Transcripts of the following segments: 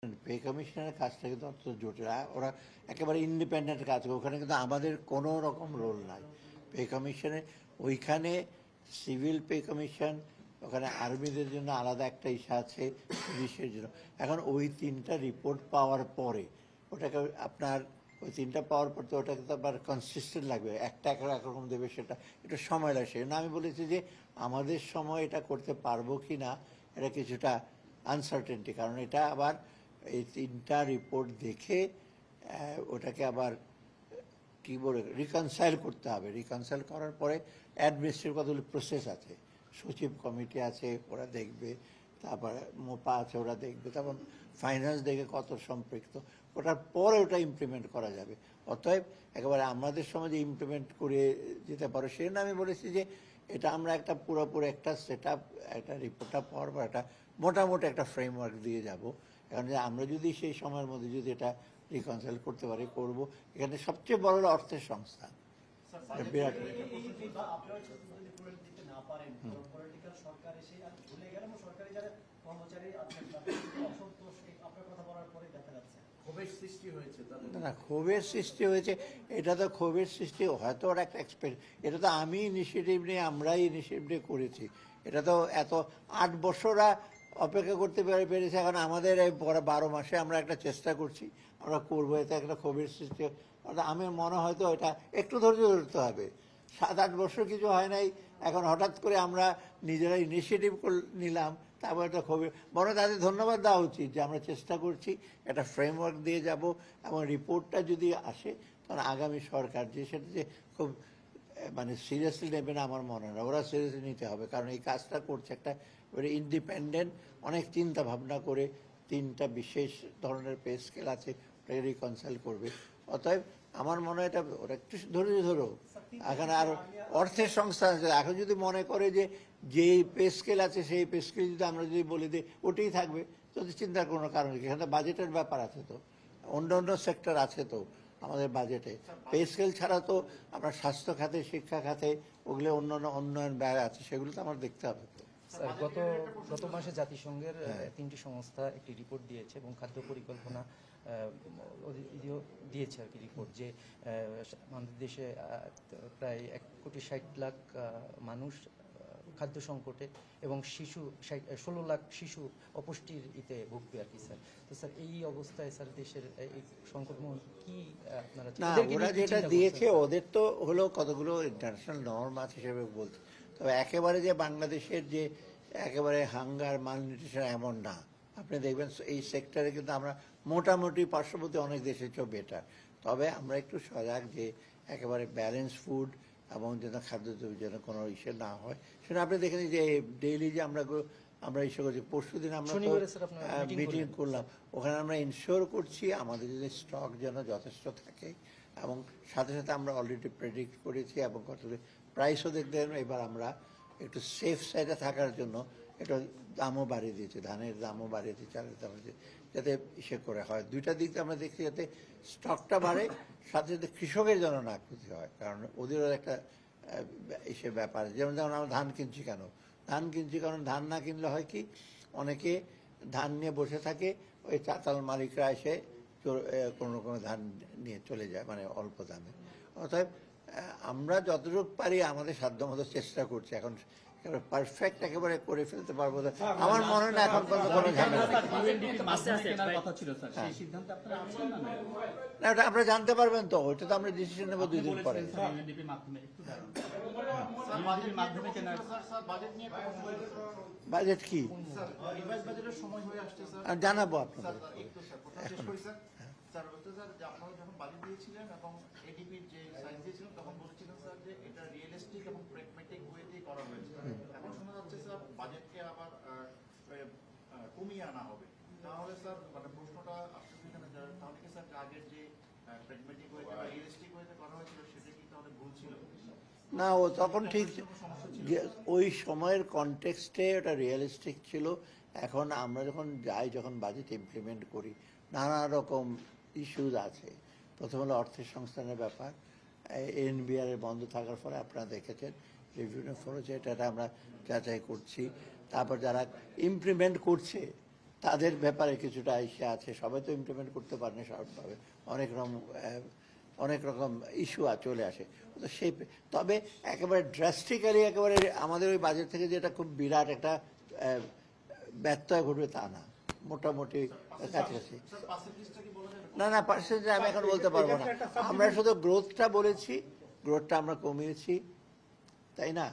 Pay কমিশনের কাজটা কিন্তু অত্যন্ত জটিল। ওরা একেবারে ইন্ডিপেন্ডেন্ট কাজ করে, ওখানে কিন্তু আমাদের কোনো রকম রোল নাই। পে কমিশনে ওইখানে সিভিল পে কমিশন, ওখানে আর্মিদের জন্য আলাদা একটা ইস্যু আছে, পুলিশের জন্য। এখন ওই তিনটা রিপোর্ট পাওয়ার পরে ওটাকে আপনার ওই তিনটা পাওয়ার পর তো ওটাকে তো আবার কনসিস্টেন্ট লাগবে, একটা একরকম দেবে, সেটা একটু সময় লাগছে না। আমি বলেছি যে আমাদের সময় এটা করতে পারবো কি না এটা কিছুটা আনসার্টেনটি, কারণ এটা আবার এই তিনটা রিপোর্ট দেখে ওটাকে আবার কী বলে রিকনসাইল করতে হবে। রিকনসাইল করার পরে অ্যাডমিনিস্ট্রেটিভ কতগুলো প্রসেস আছে, সচিব কমিটি আছে, ওরা দেখবে, তারপরে মোপা আছে, ওরা দেখবে, তারপর ফাইন্যান্স দেখে কত সম্পৃক্ত, ওটার পরে ওটা ইমপ্লিমেন্ট করা যাবে। অতএব একেবারে আমাদের সময় যে ইমপ্লিমেন্ট করে যেতে পারো সেজন্য আমি বলেছি যে এটা আমরা একটা পুরোপুরি একটা সেট আপ, একটা রিপোর্টটা পাওয়ার পর একটা মোটামুটি একটা ফ্রেমওয়ার্ক দিয়ে যাব। কারণ যে আমরা যদি সেই সময়ের মধ্যে যদি এটা রিকনসাইল করতে পারি করব। এখানে সবচেয়ে বড় হলো অর্থের সংস্থান, বিরাট। না, ক্ষোভের সৃষ্টি হয়েছে, এটা তো ক্ষোভের সৃষ্টি হয়তো ওর একটা এটা তো আমি ইনিশিয়েটিভ নিয়ে, আমরাই ইনিশিয়েটিভ নিয়ে করেছি। এটা তো এত 8 বছরা অপেক্ষা করতে পেরেছে, এখন আমাদের এই 12 মাসে আমরা একটা চেষ্টা করছি, আমরা করবো, এতে একটা ক্ষোভের সৃষ্টি। আমি মনে হয়তো এটা একটু ধৈর্য ধরতে হবে। 7-8 বছর কিছু হয় নাই, এখন হঠাৎ করে আমরা নিজেরা ইনিশিয়েটিভ নিলাম, তারপর একটা ক্ষোভে বরং তাদের ধন্যবাদ দেওয়া উচিত যে আমরা চেষ্টা করছি, একটা ফ্রেমওয়ার্ক দিয়ে যাব, এবং রিপোর্টটা যদি আসে তখন আগামী সরকার যে সেটা যে খুব মানে সিরিয়াসলি নেবে না আমার মনে হয়, ওরা সিরিয়াসলি নিতে হবে। কারণ এই কাজটা করছে একটা ইন্ডিপেন্ডেন্ট, অনেক চিন্তা ভাবনা করে, তিনটা বিশেষ ধরনের পে স্কেল আছে, ওটাকে রিকনসাইল করবে। অতএব আমার মনে হয় এটা ওরা একটু ধৈর্য ধরো। এখানে আর অর্থের সংস্থা আছে, এখন যদি মনে করে যে যেই পে স্কেল আছে সেই পে স্কেল যদি আমরা যদি বলে দিই ওটাই থাকবে, যদি চিন্তার কোনো কারণ নেই। এখানে বাজেটের ব্যাপার আছে, তো অন্য অন্য সেক্টর আছে তো আমাদের বাজেটে। পে স্কেল ছাড়া তো আমরা স্বাস্থ্য খাতে, শিক্ষা খাতে, ওগুলো অন্য উন্নয়ন ব্যয় আছে, সেগুলো তো আমার দেখতে হবে। তো স্যার, গত মাসে জাতিসংঘের 3টি সংস্থা একটি রিপোর্ট দিয়েছে এবং খাদ্য পরিকল্পনা দিয়েছে আর কি রিপোর্ট, যে আমাদের দেশে প্রায় 1,60,00,000 মানুষ খাদ্য সংকটে এবং 16 লাখ শিশু অপুষ্টির ভুগবে আর কি স্যার। তো স্যার এই অবস্থায় স্যার দেশের এই সংকট কি আপনারা না, ওরা যেটা দিয়েছে ওদের তো হলো কতগুলো ইন্টারন্যাশনাল নর্ম আছে হিসেবে বলছে, তবে একেবারে যে বাংলাদেশের যে একেবারে হাঙ্গার মালনিউট্রিশন এমন না। আপনি দেখবেন এই সেক্টরে কিন্তু আমরা মোটামুটি পার্শ্ববর্তী অনেক দেশের চেয়েও বেটার। তবে আমরা একটু সজাগ যে একেবারে ব্যালেন্স ফুড এবং যেন খাদ্য যেন কোনো ইসে না হয়, সেটা আপনি দেখেন যে ডেইলি যে আমরা ইস্যু করছি। পরশু দিন আমরা মিটিং করলাম, ওখানে আমরা ইনশিওর করছি আমাদের যদি স্টক যেন যথেষ্ট থাকে, এবং সাথে সাথে আমরা অলরেডি প্রেডিক্ট করেছি এবং কতগুলি প্রাইসও দেখতে এবার আমরা একটু সেফ সাইডে থাকার জন্য একটু দামও বাড়িয়ে দিয়েছি, ধানের দামও বাড়িয়ে দিয়েছি, চালের দাম বাড়িয়ে, যাতে ইসে করে হয়। দুইটা দিক আমরা দেখছি, যাতে স্টকটা বাড়ে, সাথে সাথে কৃষকের জন্য না ক্ষতি হয়। কারণ ওদেরও একটা ইসে ব্যাপার, যেমন আমরা ধান কিনছি কেন, কারণ ধান না কিনলে হয় কি, অনেকে ধান নিয়ে বসে থাকে, ওই চাতাল মালিকরা এসে কোনো কোনো ধান নিয়ে চলে যায়, মানে অল্প দামে। অতএব আমরা যতটুকু পারি আমাদের সাধ্যমতো চেষ্টা করছি। এখন পারফেক্ট একেবারে করে ফেলতে পারবো না আমার মনে হয় না, এখন পর্যন্ত কোনো ঝামেলা নেই। না, ওটা আপনারা জানতে পারবেন তো, ওইটা তো আমরা ডিসিশন নেবো 2 দিন পরে। বাজেট কি জানাবো আপনাদের এখন। স্যার আপনারা যখন বাজেট দিয়েছিলেন এবং এডিপির যে সাইজ দিয়েছিলেন তখন বলেছিলেন স্যার যে এটা রিয়েলিস্টিক এবং প্র্যাগম্যাটিক ওয়েতেই করা হয়েছে। এখন শোনা যাচ্ছে স্যার বাজেটকে আবার কমিয়ে আনা হবে। তাহলে স্যার মানে প্রশ্নটা আসছে এখানে, তাহলে কি স্যার আগের যে প্র্যাগম্যাটিক ওয়েতে বা রিয়েলিস্টিক ওয়েতে করা হয়েছিল সেটা কি তাহলে ভুল ছিল? না, ও তখন ঠিক ওই সময়ের কনটেক্সটে ওটা রিয়েলিস্টিক ছিল। এখন আমরা যখন বাজেট ইমপ্লিমেন্ট করি, নানা রকম ইস্যুজ আছে। প্রথম হলো অর্থের সংস্থানের ব্যাপার, এনবিআর বন্ধ থাকার ফলে আপনারা দেখেছেন রেভিনিউ খরচ, এটা আমরা যাচাই করছি। তারপর যারা ইমপ্লিমেন্ট করছে তাদের ব্যাপারে কিছুটা ইস্যু আছে, সবাই তো ইমপ্লিমেন্ট করতে পারে না সবভাবে, অনেক রকম ইস্যু চলে আসে। তো সেই তবে একেবারে ড্রাস্টিক্যালি একেবারে আমাদের ওই বাজেট থেকে যেটা খুব বিরাট একটা ব্যত্যয় ঘটবে তা না, মোটামুটি কাছাকাছি। স্যার পার্সেন্টেজটা কি বলা যাবে? না পার্সেন্টেজ আমি এখন বলতে পারবো না। আমরা শুধু গ্রোথটা বলেছি, গ্রোথটা আমরা কমিয়েছি, তাই না?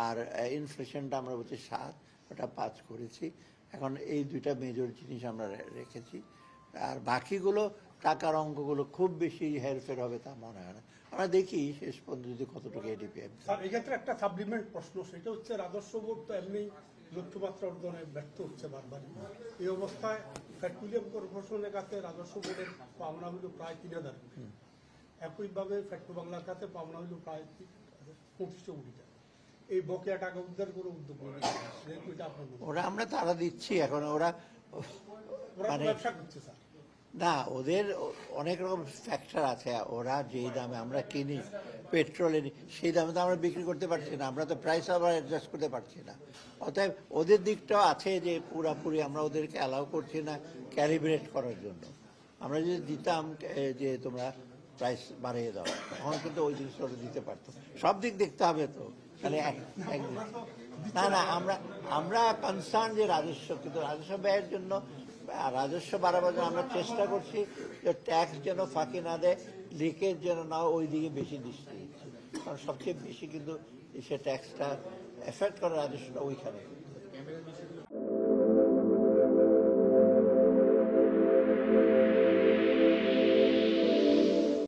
আর ইনফ্লেশনটা আমরা বলছি 7, ওটা 5 করেছি। এখন এই দুইটা মেজর জিনিস আমরা রেখেছি। আর বাকিগুলো টাকার অঙ্কগুলো খুব বেশি হেরফের হবে তা মনে হয় না। আমরা দেখি শেষ পর্যন্ত যদি কতটুকু এডিপি। স্যার এক্ষেত্রে একটা সাপ্লিমেন্ট প্রশ্ন, সেটা হচ্ছে রাজস্ব বোর্ড তো এমনি লক্ষ্যমাত্রা অর্জনে ব্যর্থ হচ্ছে বারবার। এই অবস্থায় পেট্রোলিয়াম কর্পোরেশনের কাছে রাজস্ব বোর্ডের পাওনা হইল প্রায় 3000 কোটি, একইভাবে পেট্রো বাংলার কাছে পাওনা হইল প্রায় 2500 কোটি টাকা। এই বকেয়া টাকা উদ্ধার করে উদ্যোগ নেবে, যেহেতু এটা আপনার মনে হয়। ওরা আমরা তারা দিচ্ছি, এখন ওরা ওরা তো মানে ব্যবসা করছে স্যার। না, ওদের অনেক রকম ফ্যাক্টর আছে। ওরা যেই দামে আমরা কিনি পেট্রোলের, সেই দামে তো আমরা বিক্রি করতে পারছি না, আমরা তো প্রাইস আবার অ্যাডজাস্ট করতে পারছি না। অতএব ওদের দিকটাও আছে যে পুরাপুরি আমরা ওদেরকে অ্যালাউ করছি না ক্যালিব্রেট করার জন্য। আমরা যদি দিতাম যে তোমরা প্রাইস বাড়িয়ে দাও, তখন কিন্তু ওই জিনিসটা ওরা দিতে পারতো। সব দিক দেখতে হবে তো, খালি না আমরা কনসার্ন যে রাজস্ব, কিন্তু রাজস্ব ব্যয়ের জন্য, রাজস্ব বাড়াবার জন্য আমরা চেষ্টা করছি যে ট্যাক্স যেন ফাঁকি না দেয়, লিকেজ যেন না, ওই দিকে বেশি দৃষ্টি দিচ্ছি। কারণ সবচেয়ে বেশি কিন্তু সে ট্যাক্সটা এফেক্ট করে রাজস্বটা ওইখানে।